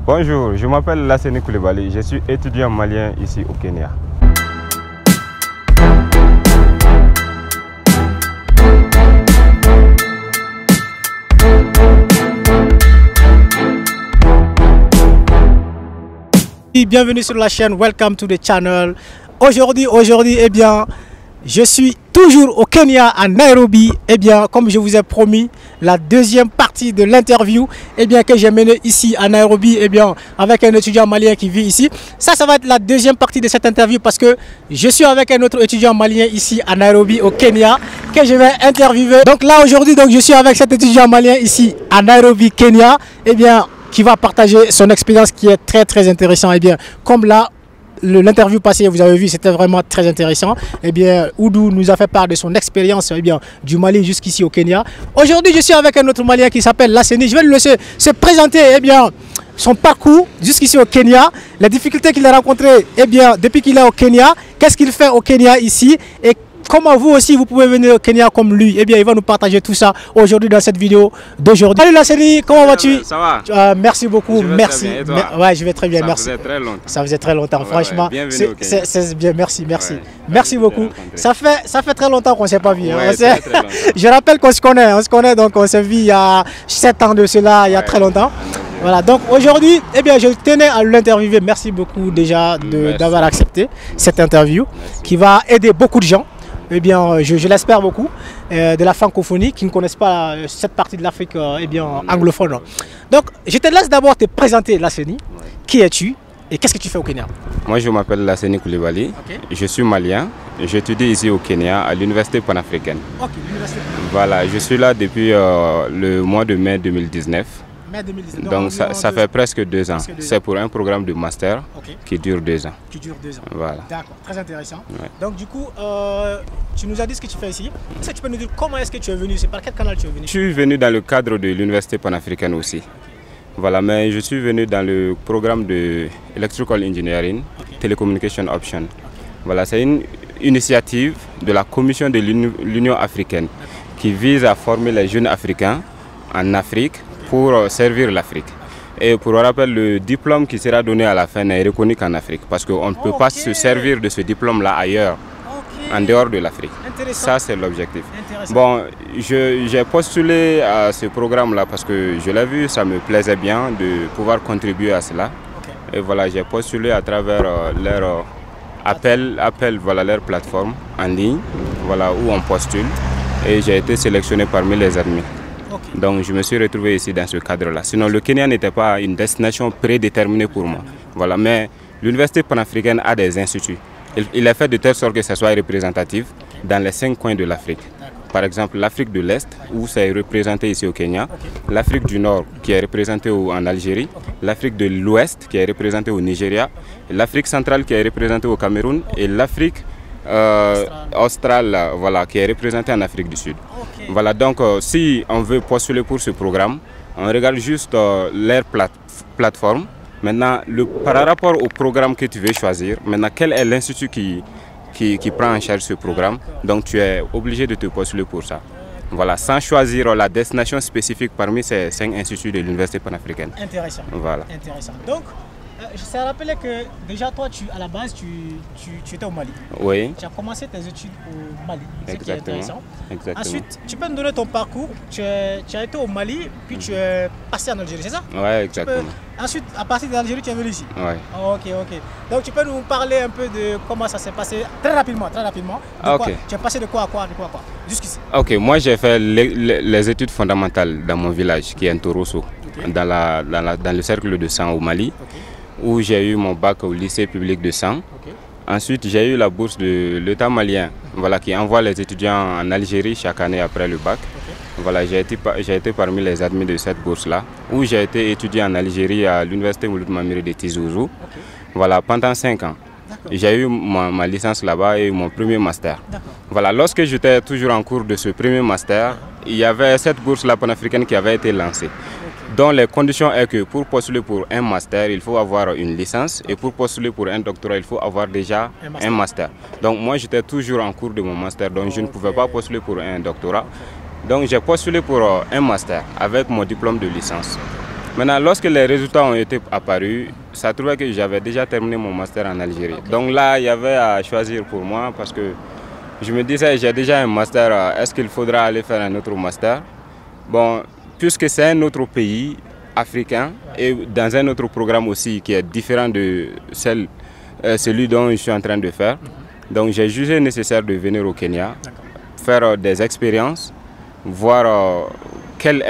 Bonjour, je m'appelle Lasseni Koulibaly, je suis étudiant malien ici au Kenya. Bienvenue sur la chaîne, welcome to the channel. Aujourd'hui, eh bien, je suis toujours au Kenya, à Nairobi. Eh bien, comme je vous ai promis, la deuxième partie de l'interview, eh bien, que j'ai menée ici à Nairobi, eh bien, avec un étudiant malien qui vit ici. Ça va être la deuxième partie de cette interview parce que je suis avec un autre étudiant malien ici à Nairobi, au Kenya, que je vais interviewer. Donc là, aujourd'hui, je suis avec cet étudiant malien ici à Nairobi, Kenya. Eh bien, qui va partager son expérience qui est très intéressant. Et bien, comme là, l'interview passée, vous avez vu, c'était vraiment très intéressant. Et bien, Oudou nous a fait part de son expérience du Mali jusqu'ici au Kenya. Aujourd'hui, je suis avec un autre Malien qui s'appelle Lasseni. Je vais lui laisser se présenter son parcours jusqu'ici au Kenya, les difficultés qu'il a rencontrées depuis qu'il est au Kenya, qu'est-ce qu'il fait au Kenya ici et comment vous aussi vous pouvez venir au Kenya comme lui. Eh bien, il va nous partager tout ça aujourd'hui dans cette vidéo d'aujourd'hui. Salut Lasseni, comment vas-tu? Ça va. Merci beaucoup, merci. Ouais, je vais très bien, merci. Ça faisait très longtemps. Ça faisait très longtemps, franchement. Bienvenue au Kenya. C'est bien, merci. Ouais, merci beaucoup. Ça fait très longtemps qu'on ne s'est pas vu. Ouais, très longtemps. Je rappelle qu'on se connaît, donc on s'est vu il y a 7 ans de cela, il y a très longtemps. Voilà, donc aujourd'hui, eh bien, je tenais à l'interviewer. Merci beaucoup déjà d'avoir accepté cette interview qui va aider beaucoup de gens. Eh bien, je l'espère beaucoup, de la francophonie qui ne connaissent pas cette partie de l'Afrique anglophone. Donc, je te laisse d'abord te présenter, Lasseni. Qui es-tu et qu'est-ce que tu fais au Kenya? Moi, je m'appelle Lasseni Koulibaly, je suis malien, j'étudie ici au Kenya à l'université panafricaine. Voilà, je suis là depuis le mois de mai 2019. Donc ça fait presque 2 ans. C'est pour un programme de master qui dure 2 ans. Voilà. D'accord, très intéressant. Ouais. Donc du coup, tu nous as dit ce que tu fais ici. Est-ce que tu peux nous dire comment est-ce que tu es venu? C'est par quel canal tu es venu? Je suis venu dans le cadre de l'université panafricaine aussi. Voilà, mais je suis venu dans le programme de Electrical Engineering, Telecommunication Option. Voilà, c'est une initiative de la Commission de l'Union africaine qui vise à former les jeunes africains en Afrique pour servir l'Afrique. Et pour rappel, le diplôme qui sera donné à la fin n'est reconnu qu'en Afrique parce qu'on ne peut pas se servir de ce diplôme-là ailleurs, en dehors de l'Afrique. Ça, c'est l'objectif. Bon, j'ai postulé à ce programme-là parce que je l'ai vu, ça me plaisait bien de pouvoir contribuer à cela. Et voilà, j'ai postulé à travers leur leur plateforme en ligne, voilà, où on postule. Et j'ai été sélectionné parmi les admis. Donc je me suis retrouvé ici dans ce cadre-là. Sinon le Kenya n'était pas une destination prédéterminée pour moi. Voilà, mais l'université panafricaine a des instituts. Il est fait de telle sorte que ça soit représentatif dans les 5 coins de l'Afrique. Par exemple l'Afrique de l'Est où c'est représenté ici au Kenya, l'Afrique du Nord qui est représentée en Algérie, l'Afrique de l'Ouest qui est représentée au Nigeria, l'Afrique centrale qui est représentée au Cameroun et l'Afrique australe, voilà, qui est représentée en Afrique du Sud. Voilà, donc si on veut postuler pour ce programme, on regarde juste leur plateforme. Maintenant, par rapport au programme que tu veux choisir, maintenant quel est l'institut qui prend en charge ce programme, donc tu es obligé de te postuler pour ça. Voilà, sans choisir la destination spécifique parmi ces 5 instituts de l'université panafricaine. Intéressant. Voilà. Intéressant. Donc, je sais rappeler que déjà toi, à la base, tu étais au Mali. Oui. Tu as commencé tes études au Mali, ce qui est Exactement. intéressant. Exactement. Ensuite, tu peux nous donner ton parcours. Tu as été au Mali, puis tu es passé en Algérie, c'est ça? Oui, exactement. Ensuite, à partir de l'Algérie, tu es venu ici? Oui. Ok. Donc, tu peux nous parler un peu de comment ça s'est passé très rapidement. Tu es passé de quoi à quoi jusqu'ici? Ok, moi j'ai fait les études fondamentales dans mon village qui est Ntorosso, dans le cercle de sang au Mali, où j'ai eu mon bac au lycée public de Sang. Ensuite, j'ai eu la bourse de l'État malien, voilà, qui envoie les étudiants en Algérie chaque année après le bac. Voilà, j'ai été parmi les admis de cette bourse-là, où j'ai été étudié en Algérie à l'université Mouloud Mamiri de Tizouzou, voilà, pendant 5 ans. J'ai eu ma licence là-bas et mon premier master. Voilà, lorsque j'étais toujours en cours de ce premier master, il y avait cette bourse-là panafricaine qui avait été lancée. dont les conditions est que pour postuler pour un master, il faut avoir une licence, et pour postuler pour un doctorat, il faut avoir déjà un master. Donc moi, j'étais toujours en cours de mon master, donc je ne pouvais pas postuler pour un doctorat. Donc j'ai postulé pour un master avec mon diplôme de licence. Maintenant, lorsque les résultats ont été apparus, ça trouvait que j'avais déjà terminé mon master en Algérie. Donc là, il y avait à choisir pour moi parce que je me disais, j'ai déjà un master, est-ce qu'il faudra aller faire un autre master? Bon, puisque c'est un autre pays africain et dans un autre programme aussi qui est différent de celui dont je suis en train de faire. Donc j'ai jugé nécessaire de venir au Kenya, faire des expériences, voir quel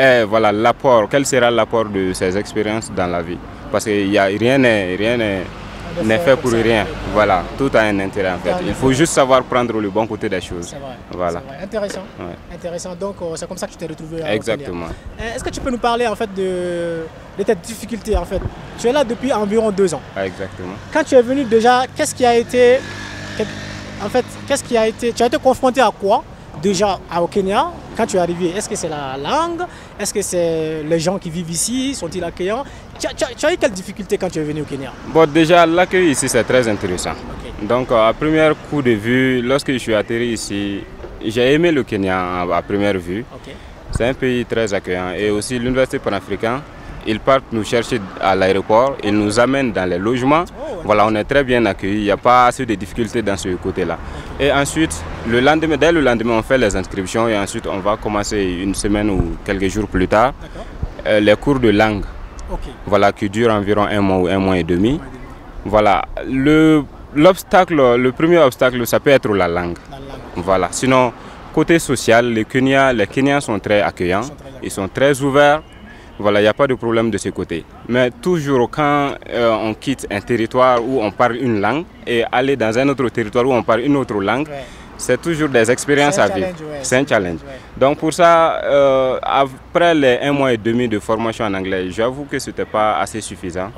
sera l'apport de ces expériences dans la vie. Parce que rien n'est fait pour rien. Voilà, tout a un intérêt en fait. Il faut juste savoir prendre le bon côté des choses. Voilà. Intéressant. Intéressant. Donc c'est comme ça que tu t'es retrouvé. Exactement. Est-ce que tu peux nous parler en fait de tes difficultés en fait? Tu es là depuis environ 2 ans. Exactement. Quand tu es venu déjà, qu'est-ce qui a été tu as été confronté à quoi déjà au Kenya quand tu es arrivé? Est-ce que c'est la langue? Est-ce que c'est les gens qui vivent ici? Sont-ils accueillants? Tu as eu quelles difficultés quand tu es venu au Kenya? Bon, déjà l'accueil ici c'est très intéressant. Donc à premier coup de vue, lorsque je suis atterri ici, j'ai aimé le Kenya à première vue. C'est un pays très accueillant et aussi l'université panafricaine. Ils partent nous chercher à l'aéroport, ils nous amènent dans les logements. Voilà, on est très bien accueillis, il n'y a pas assez de difficultés dans ce côté-là. Et ensuite, dès le lendemain, on fait les inscriptions et ensuite on va commencer une semaine ou quelques jours plus tard les cours de langue. Voilà, qui durent environ 1 mois ou 1 mois et demi. Voilà, le premier obstacle, ça peut être la langue. Voilà, sinon, côté social, les Kenyans sont très accueillants, ils sont très ouverts. Voilà, il n'y a pas de problème de ce côté. Mais toujours quand on quitte un territoire où on parle une langue et aller dans un autre territoire où on parle une autre langue, c'est toujours des expériences à vivre. C'est un challenge. Donc pour ça, après les 1 mois et demi de formation en anglais, j'avoue que ce n'était pas assez suffisant.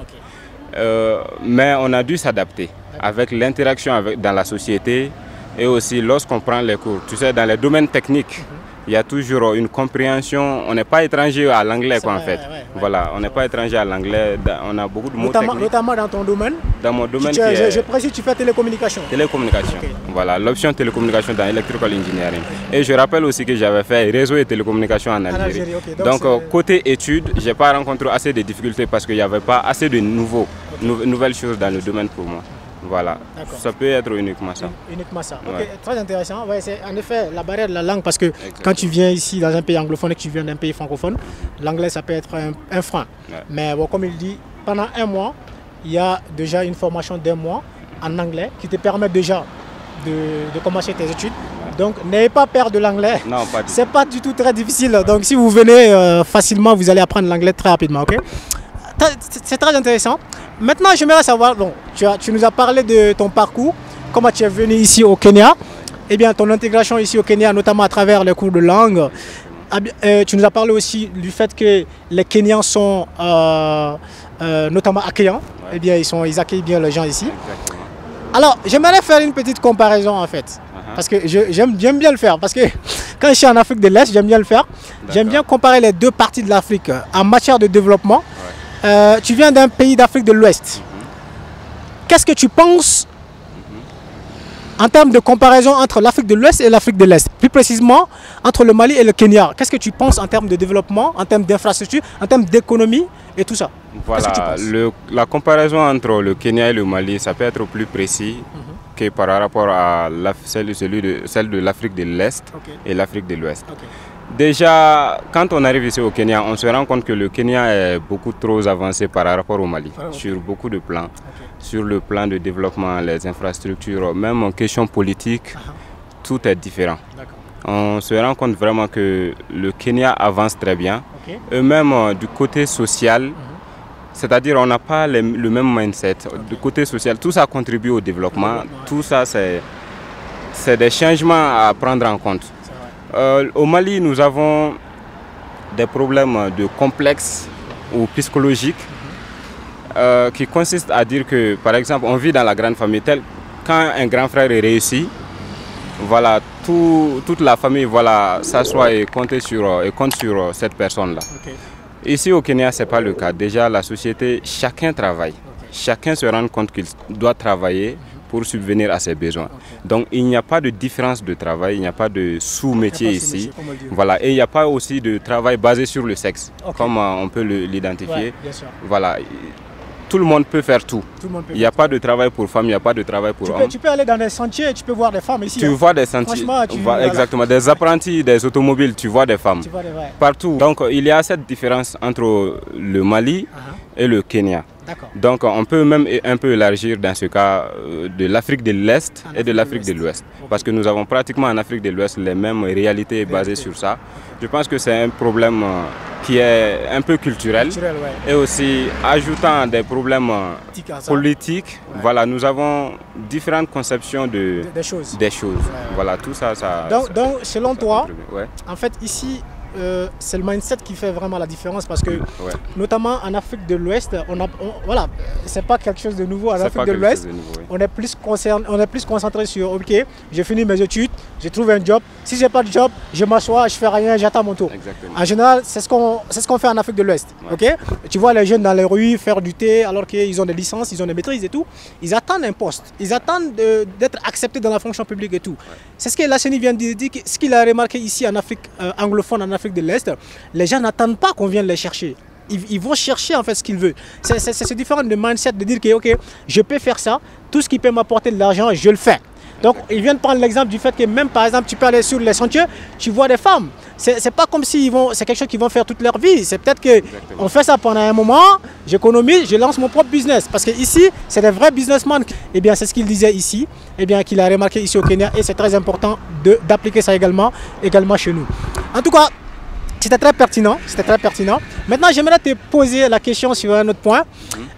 Mais on a dû s'adapter avec l'interaction dans la société et aussi lorsqu'on prend les cours. Tu sais, dans les domaines techniques, il y a toujours une compréhension. On n'est pas étranger à l'anglais en fait. Voilà, on n'est pas étranger à l'anglais. On a beaucoup de mots techniques. Notamment dans ton domaine. Dans mon domaine. Je précise, tu fais télécommunication. Télécommunication. Voilà, l'option télécommunication dans Electrical Engineering. Et je rappelle aussi que j'avais fait réseau et télécommunication en Algérie. Donc côté études, j'ai pas rencontré assez de difficultés parce qu'il n'y avait pas assez de nouvelles choses dans le domaine pour moi. Voilà, ça peut être uniquement ça. Uniquement ça, très intéressant. C'est en effet la barrière de la langue parce que quand tu viens ici dans un pays anglophone et que tu viens d'un pays francophone, l'anglais ça peut être un frein. Mais bon, comme il dit, pendant 1 mois, il y a déjà une formation d'1 mois en anglais qui te permet déjà de commencer tes études. Donc n'ayez pas peur de l'anglais. Non, pas du tout. C'est pas du tout très difficile. Donc si vous venez facilement, vous allez apprendre l'anglais très rapidement. C'est très intéressant. Maintenant, j'aimerais savoir, bon, tu nous as parlé de ton parcours, comment tu es venu ici au Kenya, et bien ton intégration ici au Kenya, notamment à travers les cours de langue. Tu nous as parlé aussi du fait que les Kenyans sont notamment accueillants, et bien ils accueillent bien les gens ici. Exactement. Alors, j'aimerais faire une petite comparaison en fait, parce que j'aime bien le faire, parce que quand je suis en Afrique de l'Est, j'aime bien le faire. J'aime bien comparer les 2 parties de l'Afrique en matière de développement. Tu viens d'un pays d'Afrique de l'Ouest. Qu'est-ce que tu penses en termes de comparaison entre l'Afrique de l'Ouest et l'Afrique de l'Est? Plus précisément, entre le Mali et le Kenya. Qu'est-ce que tu penses en termes de développement, en termes d'infrastructure, en termes d'économie et tout ça? Voilà, la comparaison entre le Kenya et le Mali, ça peut être plus précis que par rapport à celle de l'Afrique de l'Est et l'Afrique de l'Ouest. Déjà, quand on arrive ici au Kenya, on se rend compte que le Kenya est beaucoup trop avancé par rapport au Mali, sur beaucoup de plans. Sur le plan de développement, les infrastructures, même en question politique, tout est différent. On se rend compte vraiment que le Kenya avance très bien. Eux-mêmes, du côté social, c'est-à-dire on n'a pas le même mindset. Du côté social, tout ça contribue au développement. Tout ça, c'est des changements à prendre en compte. Au Mali, nous avons des problèmes de complexe ou psychologiques qui consistent à dire que, par exemple, on vit dans la grande famille. Quand un grand frère est réussi, voilà, toute la famille s'assoit et compte sur cette personne-là. Ici au Kenya, ce n'est pas le cas. Déjà, la société, chacun travaille. Chacun se rend compte qu'il doit travailler pour subvenir à ses besoins. Donc il n'y a pas de différence de travail, il n'y a pas de sous-métier ici. Voilà. Et il n'y a pas aussi de travail basé sur le sexe, comme on peut l'identifier. Voilà. Tout le monde peut faire tout. Il n'y a pas de travail pour femmes, il n'y a pas de travail pour hommes. Tu peux aller dans des sentiers et tu peux voir des femmes ici. Tu vois des sentiers, exactement. Des apprentis, des automobiles, tu vois des femmes. Partout. Donc il y a cette différence entre le Mali et le Kenya. Donc on peut même un peu élargir dans ce cas de l'Afrique de l'Est et de l'Afrique de l'Ouest. Parce que nous avons pratiquement en Afrique de l'Ouest les mêmes réalités basées sur ça. Je pense que c'est un problème qui est un peu culturel et aussi ajoutant des problèmes politiques. Voilà, nous avons différentes conceptions des choses. Voilà, tout ça. Donc selon toi, en fait ici, c'est le mindset qui fait vraiment la différence parce que notamment en Afrique de l'Ouest, voilà, c'est pas quelque chose de nouveau. En Afrique de l'Ouest, on est plus concentré sur ok, j'ai fini mes études, j'ai trouvé un job. Si j'ai pas de job, je m'assois, je fais rien, j'attends mon tour. En général, c'est ce qu'on fait en Afrique de l'Ouest. Ok, tu vois les jeunes dans les rues faire du thé alors qu'ils ont des licences, ils ont des maîtrises et tout. Ils attendent un poste, ils attendent d'être acceptés dans la fonction publique et tout. C'est ce que la CENI vient de dire, ce qu'il a remarqué ici en Afrique anglophone, en Afrique de l'Est, les gens n'attendent pas qu'on vienne les chercher. Ils vont chercher en fait ce qu'ils veulent. C'est différent de mindset de dire que ok, je peux faire ça, tout ce qui peut m'apporter de l'argent, je le fais. Donc ils viennent prendre l'exemple du fait que même par exemple tu peux aller sur les sentiers, tu vois des femmes. C'est pas comme si c'est quelque chose qu'ils vont faire toute leur vie. C'est peut-être qu'on fait ça pendant un moment, j'économise, je lance mon propre business. Parce que ici, c'est des vrais businessmen. Et bien c'est ce qu'il disait ici, et bien qu'il a remarqué ici au Kenya, et c'est très important d'appliquer ça également chez nous. En tout cas, c'était très pertinent. Maintenant, j'aimerais te poser la question sur un autre point.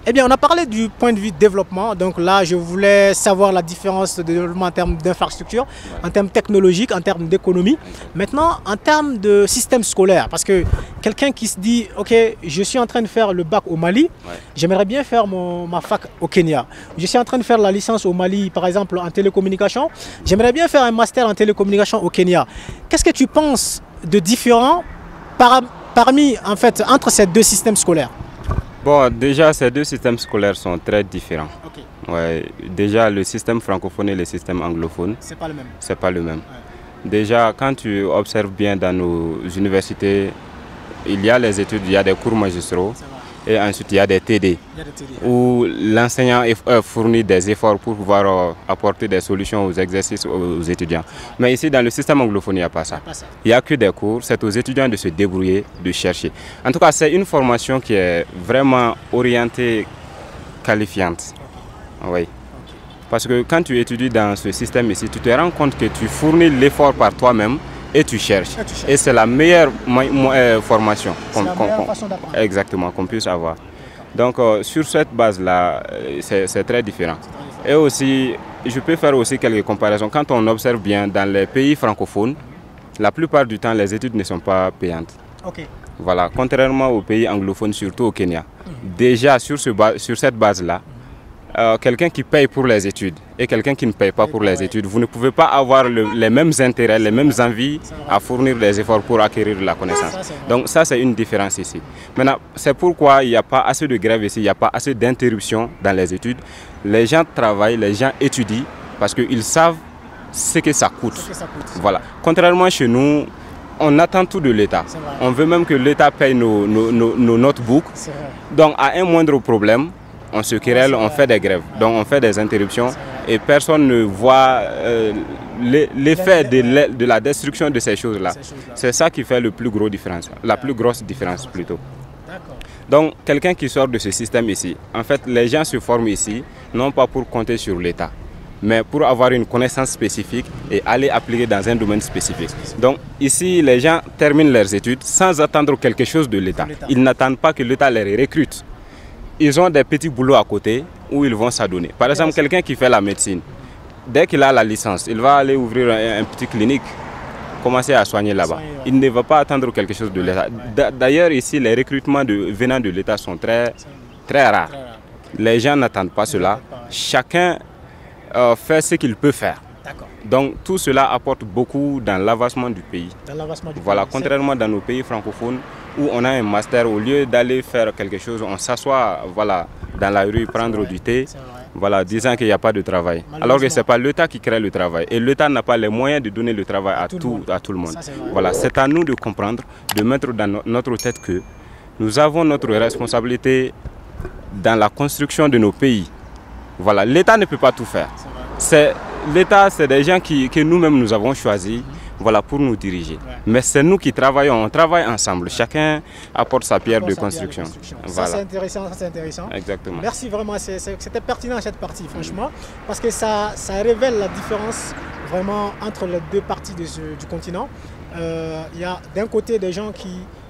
Eh bien, on a parlé du point de vue développement. Donc là, je voulais savoir la différence de développement en termes d'infrastructure, en termes technologiques, en termes d'économie. Maintenant, en termes de système scolaire, parce que quelqu'un qui se dit, ok, je suis en train de faire le bac au Mali, j'aimerais bien faire ma fac au Kenya. Je suis en train de faire la licence au Mali, par exemple, en télécommunication. J'aimerais bien faire un master en télécommunication au Kenya. Qu'est-ce que tu penses de différent entre ces deux systèmes scolaires? Bon, déjà, ces deux systèmes scolaires sont très différents. Ouais, déjà, le système francophone et le système anglophone, c'est pas le même. C'est pas le même. Déjà, quand tu observes bien dans nos universités, il y a les études, il y a des cours magistraux. Et ensuite, il y a des TD, où l'enseignant fournit des efforts pour pouvoir apporter des solutions aux exercices aux étudiants. Mais ici, dans le système anglophone, il n'y a pas ça. Il n'y a que des cours, c'est aux étudiants de se débrouiller, de chercher. En tout cas, c'est une formation qui est vraiment orientée, qualifiante. Oui. Parce que quand tu étudies dans ce système ici, tu te rends compte que tu fournis l'effort par toi-même. Et tu cherches. Et c'est la meilleure formation qu'on puisse avoir. Donc sur cette base-là, c'est très différent. Et aussi, je peux faire aussi quelques comparaisons. Quand on observe bien, dans les pays francophones, la plupart du temps, les études ne sont pas payantes. Voilà, contrairement aux pays anglophones, surtout au Kenya. Déjà, sur cette base-là, quelqu'un qui paye pour les études et quelqu'un qui ne paye pas pour les études, vous ne pouvez pas avoir les mêmes intérêts, les mêmes envies à fournir des efforts pour acquérir de la connaissance. Donc ça, c'est une différence ici. Maintenant, c'est pourquoi il n'y a pas assez de grève ici, il n'y a pas assez d'interruptions dans les études. Les gens travaillent, les gens étudient parce qu'ils savent ce que ça coûte. Voilà. Contrairement chez nous, on attend tout de l'État. On veut même que l'État paye nos notebooks. Donc à un moindre problème, on se querelle, on fait des grèves, donc on fait des interruptions et personne ne voit l'effet de la destruction de ces choses-là. C'est ça qui fait la plus grosse différence plutôt. Donc quelqu'un qui sort de ce système ici, en fait les gens se forment ici, non pas pour compter sur l'État, mais pour avoir une connaissance spécifique et aller appliquer dans un domaine spécifique. Donc ici, les gens terminent leurs études sans attendre quelque chose de l'État. Ils n'attendent pas que l'État les recrute. Ils ont des petits boulots à côté où ils vont s'adonner. Par exemple, quelqu'un qui fait la médecine, dès qu'il a la licence, il va aller ouvrir une petite clinique, commencer à soigner là-bas. Il ne va pas attendre quelque chose de l'État. D'ailleurs, ici, les recrutements venant de l'État sont très rares. Les gens n'attendent pas cela. Chacun fait ce qu'il peut faire. Donc tout cela apporte beaucoup dans l'avancement du pays. Voilà, contrairement dans nos pays francophones où on a un master, au lieu d'aller faire quelque chose, on s'assoit dans la rue, prendre du thé voilà, disant qu'il n'y a pas de travail. Alors que ce n'est pas l'État qui crée le travail. Et l'État n'a pas les moyens de donner le travail à tout le monde. Voilà, c'est à nous de comprendre, de mettre dans notre tête que nous avons notre responsabilité dans la construction de nos pays. Voilà, l'État ne peut pas tout faire. L'État, c'est des gens que nous-mêmes nous avons choisis, voilà, pour nous diriger. Mais c'est nous qui travaillons, on travaille ensemble. Chacun apporte sa pierre de construction. Voilà. Ça, c'est intéressant, Exactement. Merci vraiment, c'était pertinent cette partie, franchement, parce que ça révèle la différence vraiment entre les deux parties du continent. Il y a d'un côté des gens qui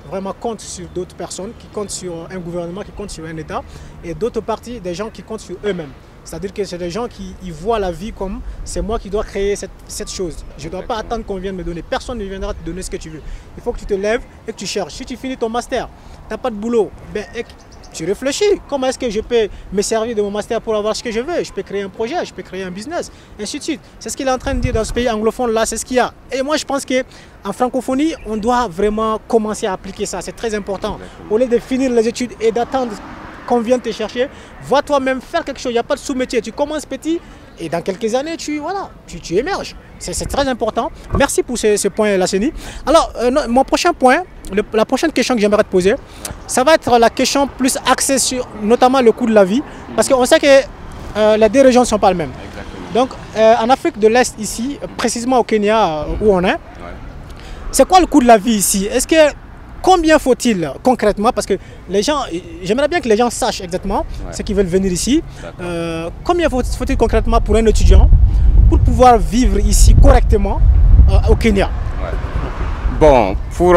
vraiment comptent sur d'autres personnes, qui comptent sur un gouvernement, qui comptent sur un État, et d'autres parties, des gens qui comptent sur eux-mêmes. C'est-à-dire que c'est des gens qui voient la vie comme c'est moi qui dois créer cette chose. Je ne dois pas attendre qu'on vienne me donner. Personne ne viendra te donner ce que tu veux. Il faut que tu te lèves et que tu cherches. Si tu finis ton master, tu n'as pas de boulot, ben, tu réfléchis. Comment est-ce que je peux me servir de mon master pour avoir ce que je veux? Je peux créer un projet, je peux créer un business, ainsi de suite. C'est ce qu'il est en train de dire dans ce pays anglophone là, c'est ce qu'il y a. Et moi je pense qu'en francophonie, on doit vraiment commencer à appliquer ça. C'est très important. Au lieu de finir les études et d'attendre qu'on vienne te chercher, va toi-même faire quelque chose. Il n'y a pas de sous-métier. Tu commences petit et dans quelques années, tu émerges. C'est très important. Merci pour ce point, Lasseni. Alors, mon prochain point, la prochaine question que j'aimerais te poser, ça va être la question plus axée sur notamment le coût de la vie. Parce qu'on sait que les deux régions ne sont pas les mêmes. Donc, en Afrique de l'Est, ici, précisément au Kenya, où on est, c'est quoi le coût de la vie ici? Est-ce que combien faut-il concrètement, parce que les gens, j'aimerais bien que les gens sachent exactement ce qu'ils veulent venir ici. Combien faut-il concrètement pour un étudiant pour pouvoir vivre ici correctement au Kenya? Bon, pour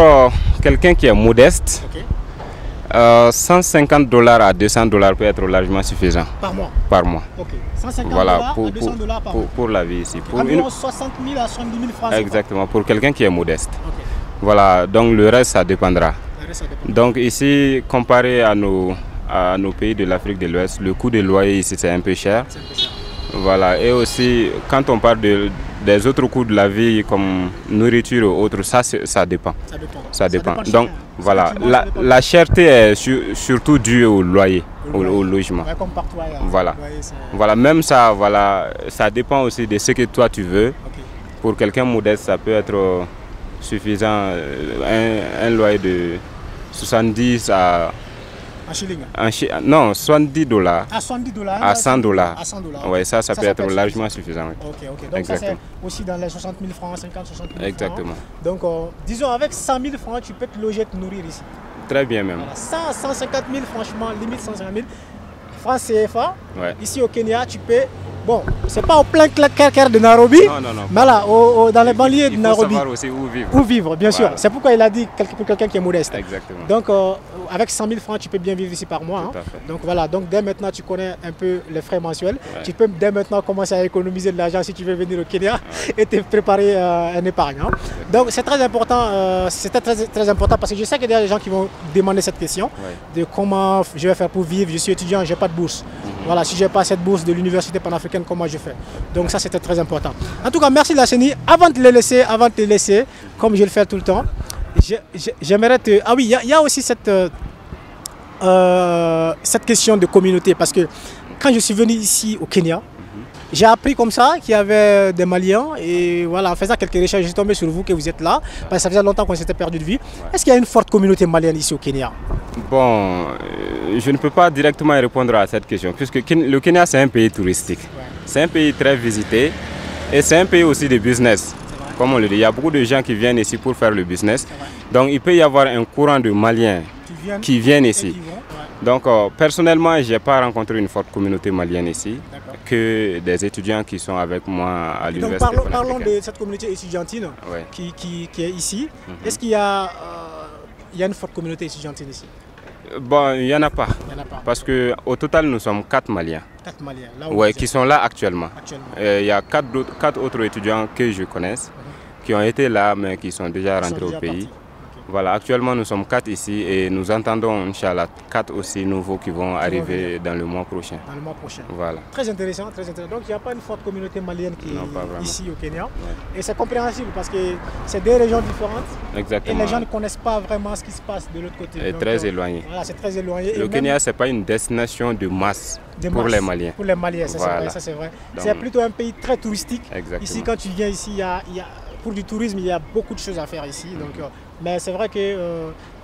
quelqu'un qui est modeste, 150 $ à 200 $ peut être largement suffisant. Par mois? Par mois. Ok. 150 voilà, à 200 $ par mois. Pour la vie ici. Pour environ 60 000 à 70 000 francs. Exactement, pour quelqu'un qui est modeste. Voilà, donc le reste, ça dépendra. Donc ici, comparé à nos pays de l'Afrique de l'Ouest, le coût de loyer ici, c'est un peu cher. Voilà, et aussi, quand on parle des autres coûts de la vie, comme nourriture ou autre, ça dépend. Ça dépend. Donc, voilà, la cherté est surtout due au loyer, au logement. Comme partout ailleurs. Voilà. Voilà, même ça, voilà, ça dépend aussi de ce que toi tu veux. Pour quelqu'un modeste, ça peut être suffisant, un loyer de 70 à... En shilling? Non, 70 $. À 70 $? À 100 $. À 100 $. Oui, ça peut être largement suffisant. Ok. Donc ça c'est aussi dans les 60 000 francs, 50, 60 000 francs. Exactement. Donc disons avec 100 000 francs, tu peux te loger, te nourrir ici. Très bien même. Voilà. 150 000 franchement, limite 150 000 francs CFA. Ici au Kenya, tu peux... Bon, c'est pas au plein cœur de Nairobi, mais là, dans les banlieues de Nairobi. Il faut savoir aussi où vivre. Où vivre, bien sûr. C'est pourquoi il a dit pour quelqu'un qui est modeste. Exactement. Donc, avec 100 000 francs, tu peux bien vivre ici par mois. Donc voilà, donc dès maintenant, tu connais un peu les frais mensuels. Tu peux dès maintenant commencer à économiser de l'argent si tu veux venir au Kenya et te préparer un épargne. Donc c'est très important, c'était très important parce que je sais qu'il y a des gens qui vont demander cette question de comment je vais faire pour vivre. Je suis étudiant, je n'ai pas de bourse. Voilà, si je n'ai pas cette bourse de l'université panafricaine, comment je fais? Donc ça, c'était très important. En tout cas, merci Lasseni. Avant de te laisser, comme je le fais tout le temps, j'aimerais te... Ah oui, il y a aussi cette question de communauté, parce que quand je suis venu ici au Kenya, j'ai appris comme ça qu'il y avait des Maliens, et voilà, en faisant quelques recherches, j'ai tombé sur vous, que vous êtes là, parce que ça faisait longtemps qu'on s'était perdu de vue. Est-ce qu'il y a une forte communauté malienne ici au Kenya? Bon, je ne peux pas directement répondre à cette question, puisque le Kenya, c'est un pays touristique. C'est un pays très visité, et c'est un pays aussi de business. Comme on le dit, il y a beaucoup de gens qui viennent ici pour faire le business. Donc il peut y avoir un courant de Maliens qui viennent ici. Donc personnellement, je n'ai pas rencontré une forte communauté malienne ici, que des étudiants qui sont avec moi à l'université. Donc parlons de cette communauté étudiantine qui est ici. Est-ce qu'il y a une forte communauté étudiantine ici? Bon, il n'y en a pas. Parce qu'au total, nous sommes 4 Maliens. 4 Maliens, là où qui sont là actuellement. Il y a 4 autres étudiants que je connaisse qui ont été là, mais qui sont déjà rentrés au pays. Voilà, actuellement nous sommes 4 ici et nous entendons, Inch'Allah, 4 aussi nouveaux qui vont arriver dans le mois prochain. Dans le mois prochain. Voilà. Très intéressant, très intéressant. Donc il n'y a pas une forte communauté malienne qui est ici au Kenya. Et c'est compréhensible parce que c'est deux régions différentes. Exactement. Et les gens ne connaissent pas vraiment ce qui se passe de l'autre côté. C'est très éloigné. Voilà, c'est très éloigné. Le Kenya, ce n'est pas une destination de masse. pour les Maliens. Pour les Maliens, ça Voilà. c'est vrai. C'est plutôt un pays très touristique. Exactement. Ici, quand tu viens ici, pour du tourisme, il y a beaucoup de choses à faire ici. Donc, mais c'est vrai que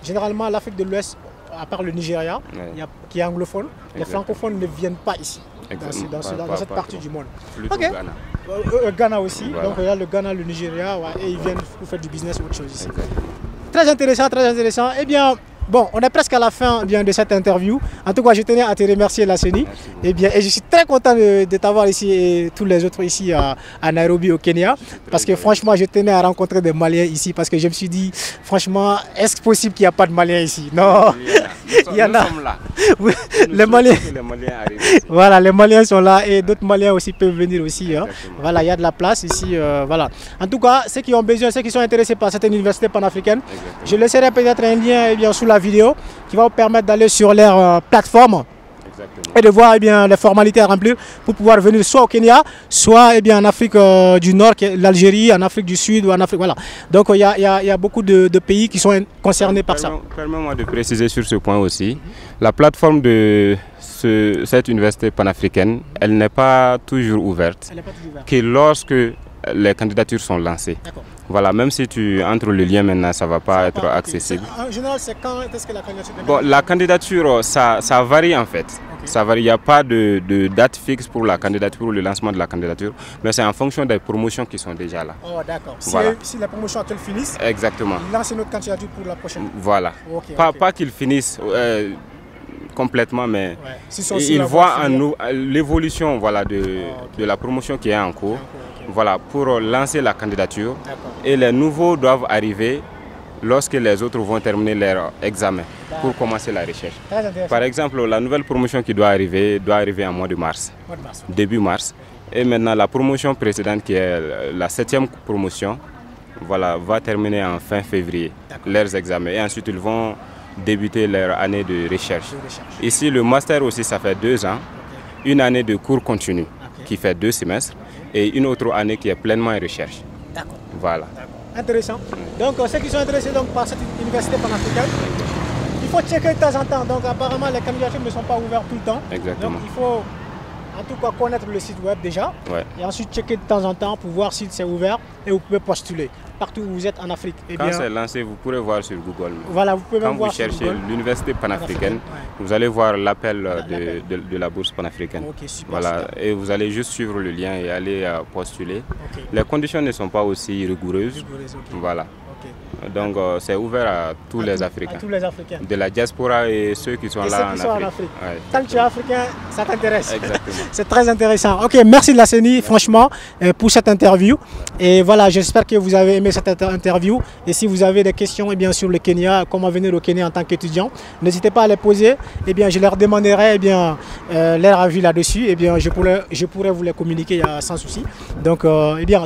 généralement, l'Afrique de l'Ouest, à part le Nigeria, qui est anglophone, les francophones ne viennent pas ici, dans cette partie du monde. Plutôt Ghana. Ghana aussi, voilà. Donc il y a le Ghana, le Nigeria, et ils viennent pour faire du business ou autre chose ici. Très intéressant, très intéressant. Eh bien, bon, on est presque à la fin de cette interview. En tout cas, je tenais à te remercier, Lasseni. Et je suis très content de t'avoir ici et tous les autres ici à Nairobi, au Kenya. Parce que franchement, je tenais à rencontrer des Maliens ici. Parce que je me suis dit, franchement, est-ce possible qu'il n'y a pas de Maliens ici? Non, il y en a. Oui, les Maliens arrivent ici. Voilà, les Maliens sont là et d'autres Maliens aussi peuvent venir aussi. Hein. Voilà, il y a de la place ici. Voilà. En tout cas, ceux qui ont besoin, ceux qui sont intéressés par cette université panafricaine, je laisserai peut-être un lien sous la vidéo qui va vous permettre d'aller sur leur plateforme. Et de voir les formalités à remplir pour pouvoir venir soit au Kenya, soit en Afrique du Nord, l'Algérie, en Afrique du Sud ou en Afrique. Voilà. Donc il y a beaucoup de pays qui sont concernés par ça. Permets-moi de préciser sur ce point aussi. La plateforme de cette université panafricaine, elle n'est pas toujours ouverte. Que lorsque les candidatures sont lancées. Voilà, même si tu entres le lien maintenant, ça ne va pas être accessible. En général, c'est quand est-ce que la candidature est... Bon, la candidature, ça varie en fait. Ça varie. Il n'y a pas de date fixe pour la candidature, pour le lancement de la candidature, mais c'est en fonction des promotions qui sont déjà là. Oh, d'accord. Voilà. Si la promotion actuelle finisse, exactement. Ils lancent notre candidature pour la prochaine. Voilà. Pas qu'ils finissent complètement, mais ils voient l'évolution de la promotion qui est en cours. Voilà, pour lancer la candidature. Et les nouveaux doivent arriver lorsque les autres vont terminer leur examen pour commencer la recherche. Par exemple, la nouvelle promotion qui doit arriver en mois de mars, début mars. Et maintenant, la promotion précédente qui est la 7e promotion, voilà, va terminer en fin février, leurs examens. Et ensuite, ils vont débuter leur année de recherche. Ici, le master aussi, ça fait 2 ans. Une année de cours continu qui fait 2 semestres et une autre année qui est pleinement en recherche. D'accord. Voilà. Intéressant. Donc, ceux qui sont intéressés par cette université panafricaine, il faut checker de temps en temps. Donc, apparemment, les candidatures ne sont pas ouvertes tout le temps. Exactement. Donc, il faut en tout cas connaître le site web déjà. Et ensuite checker de temps en temps pour voir si c'est ouvert et vous pouvez postuler partout où vous êtes en Afrique. Quand c'est lancé, vous pourrez voir sur Google. Voilà, vous pouvez même voir sur Google. Quand vous cherchez l'université panafricaine, vous allez voir l'appel de la bourse panafricaine. Voilà, et vous allez juste suivre le lien et aller postuler. Les conditions ne sont pas aussi rigoureuses. Voilà. Donc c'est ouvert à tous les Africains. De la diaspora et ceux qui sont là en Afrique. Tant que tu es africain, ça t'intéresse. Exactement. C'est très intéressant. Ok, merci Lasseni, franchement, pour cette interview. Et voilà, j'espère que vous avez aimé cette interview. Et si vous avez des questions sur le Kenya, comment venir au Kenya en tant qu'étudiant, n'hésitez pas à les poser. Je leur demanderai leur avis là-dessus. Je pourrais vous les communiquer sans souci. Donc,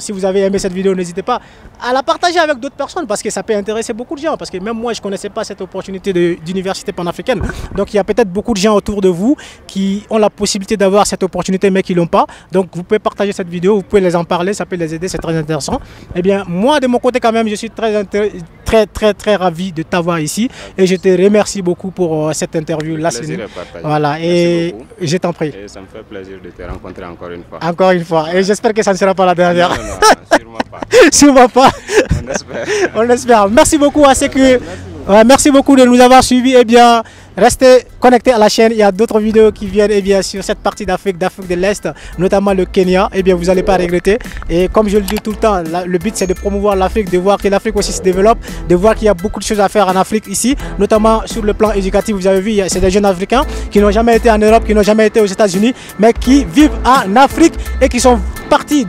si vous avez aimé cette vidéo, n'hésitez pas à la partager avec d'autres personnes parce que ça peut intéresser beaucoup de gens. Parce que même moi, je ne connaissais pas cette opportunité d'université panafricaine. Donc, il y a peut-être beaucoup de gens autour de vous qui ont la possibilité d'avoir cette opportunité mais qui ne l'ont pas. Donc, vous pouvez partager cette vidéo, vous pouvez les en parler, ça peut les aider, c'est très intéressant. Moi, de mon côté, quand même, je suis très ravi de t'avoir ici. Et je te remercie beaucoup pour cette interview. Voilà, et je t'en prie. Et ça me fait plaisir de te rencontrer encore une fois. Encore une fois. Et j'espère que ça ne sera pas la dernière. Non, sûrement pas. Sûrement pas. On espère. On espère. Merci beaucoup à ceux que... merci beaucoup de nous avoir suivis. Restez connectés à la chaîne. Il y a d'autres vidéos qui viennent sur cette partie d'Afrique de l'Est, notamment le Kenya. Vous n'allez pas regretter. Et comme je le dis tout le temps, le but c'est de promouvoir l'Afrique, de voir que l'Afrique aussi se développe, de voir qu'il y a beaucoup de choses à faire en Afrique ici, notamment sur le plan éducatif. Vous avez vu, c'est des jeunes Africains qui n'ont jamais été en Europe, qui n'ont jamais été aux États-Unis, mais qui vivent en Afrique et qui sont partis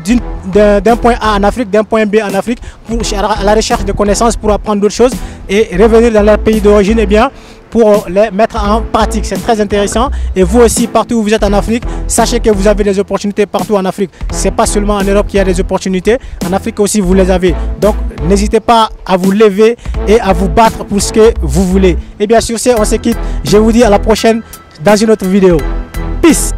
d'un point A en Afrique, d'un point B en Afrique, à la recherche de connaissances pour apprendre d'autres choses et revenir dans leur pays d'origine pour les mettre en pratique. C'est très intéressant. Et vous aussi, partout où vous êtes en Afrique, sachez que vous avez des opportunités partout en Afrique. Ce n'est pas seulement en Europe qu'il y a des opportunités. En Afrique aussi, vous les avez. Donc, n'hésitez pas à vous lever et à vous battre pour ce que vous voulez. Sur ce, on se quitte. Je vous dis à la prochaine dans une autre vidéo. Peace.